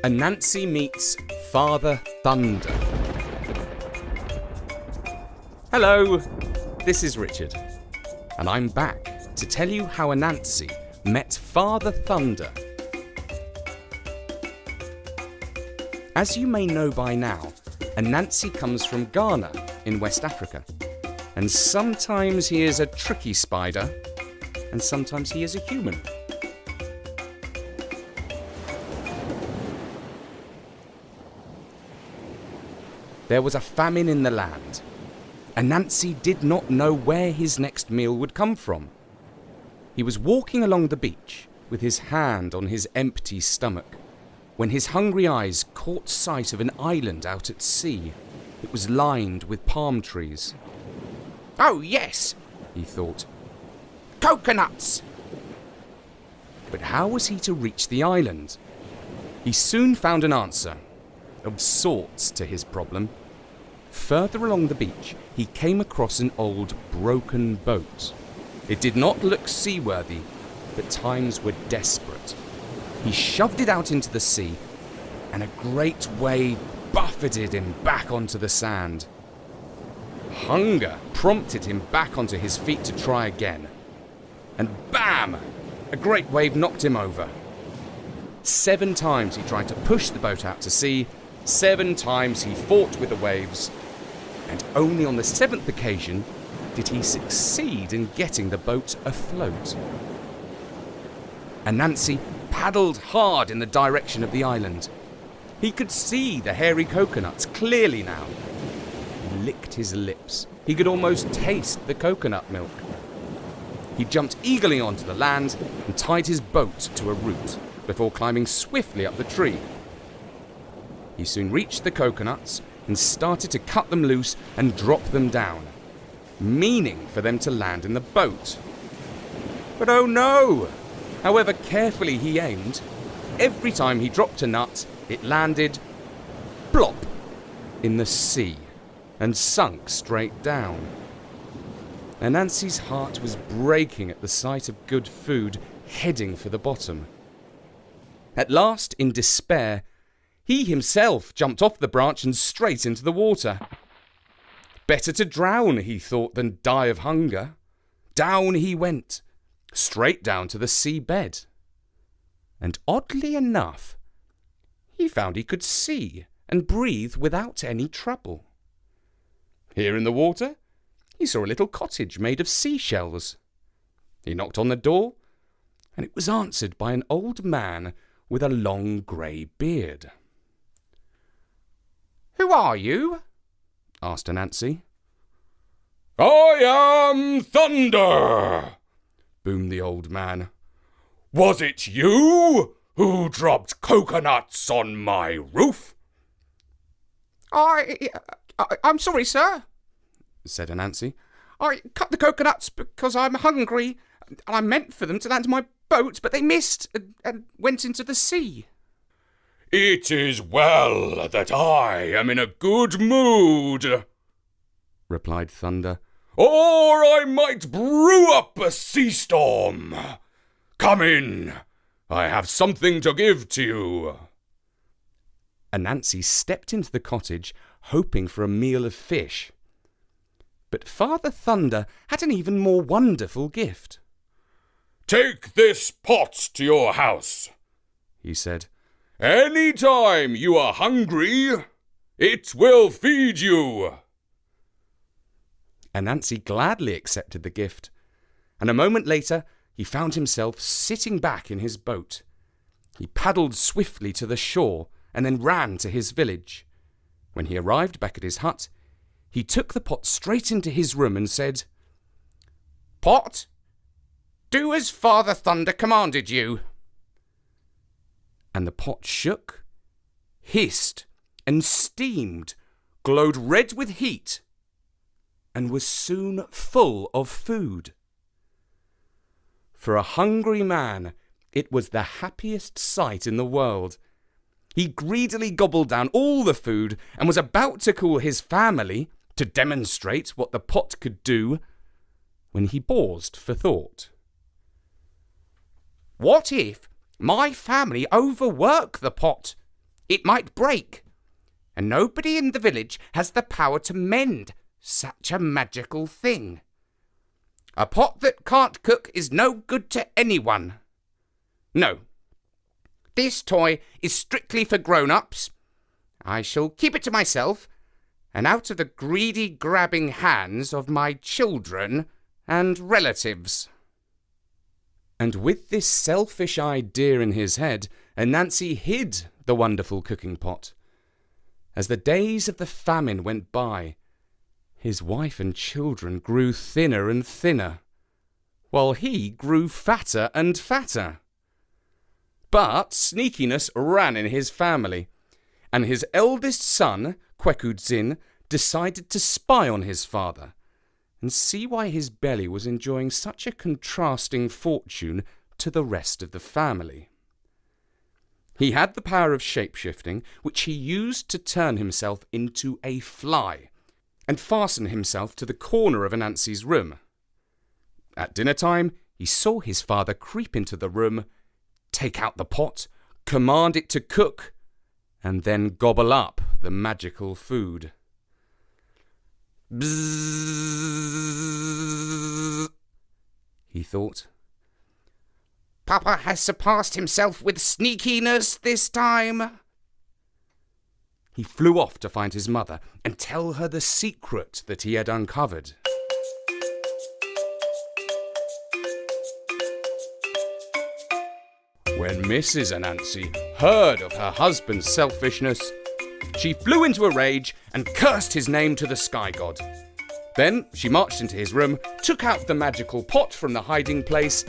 Anansi meets Father Thunder. Hello, this is Richard, and I'm back to tell you how Anansi met Father Thunder. As you may know by now, Anansi comes from Ghana in West Africa, and sometimes he is a tricky spider, and sometimes he is a human. There was a famine in the land. Anansi did not know where his next meal would come from. He was walking along the beach with his hand on his empty stomach when his hungry eyes caught sight of an island out at sea. It was lined with palm trees. "Oh yes," he thought. "Coconuts!" But how was he to reach the island? He soon found an answer, of sorts, to his problem. Further along the beach, he came across an old broken boat. It did not look seaworthy, but times were desperate. He shoved it out into the sea, and a great wave buffeted him back onto the sand. Hunger prompted him back onto his feet to try again. And bam! A great wave knocked him over. 7 times he tried to push the boat out to sea. 7 times he fought with the waves, and only on the 7th occasion did he succeed in getting the boat afloat. Anansi paddled hard in the direction of the island. He could see the hairy coconuts clearly now. He licked his lips. He could almost taste the coconut milk. He jumped eagerly onto the land and tied his boat to a root before climbing swiftly up the tree. He soon reached the coconuts and started to cut them loose and drop them down, meaning for them to land in the boat. But oh no! However carefully he aimed, every time he dropped a nut, it landed plop in the sea and sunk straight down. Anansi's heart was breaking at the sight of good food heading for the bottom. At last, in despair, he himself jumped off the branch and straight into the water. Better to drown, he thought, than die of hunger. Down he went, straight down to the seabed. And oddly enough, he found he could see and breathe without any trouble. Here in the water, he saw a little cottage made of seashells. He knocked on the door, and it was answered by an old man with a long grey beard. "Who are you?" asked Anansi. "I am Thunder," boomed the old man. "Was it you who dropped coconuts on my roof?" I'm sorry, sir," said Anansi. "I cut the coconuts because I'm hungry, and I meant for them to land in my boat, but they missed and went into the sea." "It is well that I am in a good mood," replied Thunder, "or I might brew up a sea storm. Come in, I have something to give to you." Anansi stepped into the cottage, hoping for a meal of fish. But Father Thunder had an even more wonderful gift. "Take this pot to your house," he said. "Any time you are hungry, it will feed you." Anansi gladly accepted the gift, and a moment later he found himself sitting back in his boat. He paddled swiftly to the shore and then ran to his village. When he arrived back at his hut, he took the pot straight into his room and said, "Pot, do as Father Thunder commanded you." And the pot shook, hissed, and steamed, glowed red with heat, and was soon full of food. For a hungry man, it was the happiest sight in the world. He greedily gobbled down all the food and was about to call his family to demonstrate what the pot could do when he paused for thought. "What if my family overwork the pot?" It might break, and nobody in the village has the power to mend such a magical thing. A pot that can't cook is no good to anyone. No, this toy is strictly for grown-ups. I shall keep it to myself, and out of the greedy, grabbing hands of my children and relatives." And with this selfish idea in his head, Anansi hid the wonderful cooking pot. As the days of the famine went by, his wife and children grew thinner and thinner, while he grew fatter and fatter. But sneakiness ran in his family, and his eldest son, Kwekudzin, decided to spy on his father and see why his belly was enjoying such a contrasting fortune to the rest of the family. He had the power of shape-shifting, which he used to turn himself into a fly and fasten himself to the corner of Anansi's room. At dinner time, he saw his father creep into the room, take out the pot, command it to cook, and then gobble up the magical food. Bzzz, he thought. Papa has surpassed himself with sneakiness this time. He flew off to find his mother and tell her the secret that he had uncovered. When Mrs. Anansi heard of her husband's selfishness, she flew into a rage and cursed his name to the sky god. Then she marched into his room, took out the magical pot from the hiding place,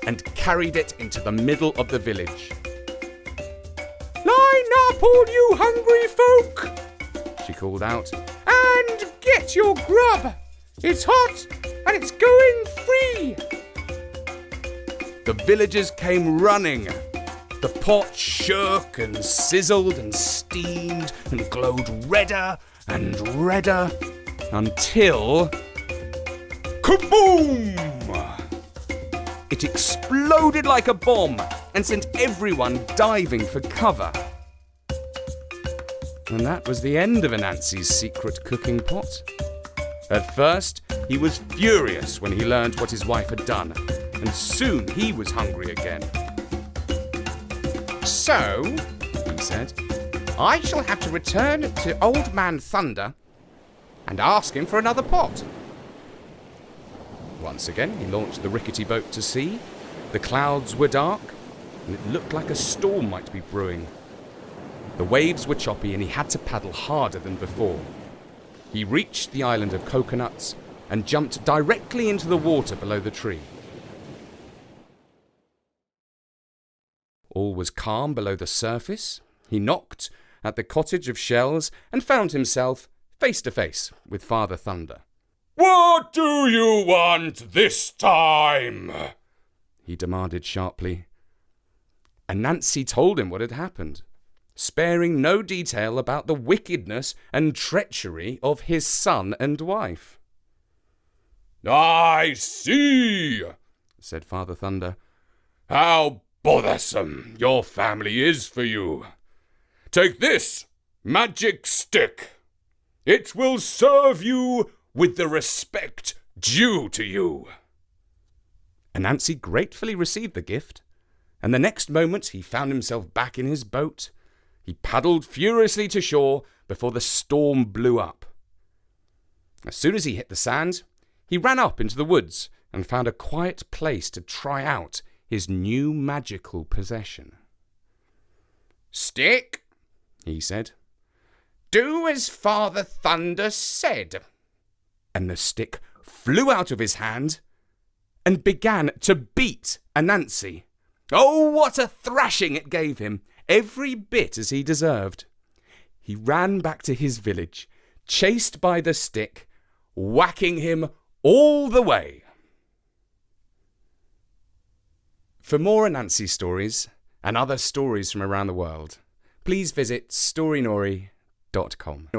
and carried it into the middle of the village. "Line up, all you hungry folk," she called out, "and get your grub. It's hot and it's going free." The villagers came running. The pot shook and sizzled and steamed and glowed redder and redder until... kaboom! It exploded like a bomb and sent everyone diving for cover. And that was the end of Anansi's secret cooking pot. At first, he was furious when he learned what his wife had done, and soon he was hungry again. "So," he said, "I shall have to return to Old Man Thunder and ask him for another pot." Once again, he launched the rickety boat to sea. The clouds were dark, and it looked like a storm might be brewing. The waves were choppy, and he had to paddle harder than before. He reached the island of coconuts and jumped directly into the water below the tree. All was calm below the surface. He knocked at the cottage of shells and found himself face to face with Father Thunder. "What do you want this time?" he demanded sharply. Anansi told him what had happened, sparing no detail about the wickedness and treachery of his son and wife. "I see," said Father Thunder. "How bothersome your family is for you. Take this magic stick. It will serve you with the respect due to you." Anansi gratefully received the gift, and the next moment he found himself back in his boat. He paddled furiously to shore before the storm blew up. As soon as he hit the sand, he ran up into the woods and found a quiet place to try out his new magical possession. "Stick," he said, "do as Father Thunder said." And the stick flew out of his hand and began to beat Anansi. Oh, what a thrashing it gave him, every bit as he deserved. He ran back to his village, chased by the stick, whacking him all the way. For more Anansi stories and other stories from around the world, please visit storynori.com.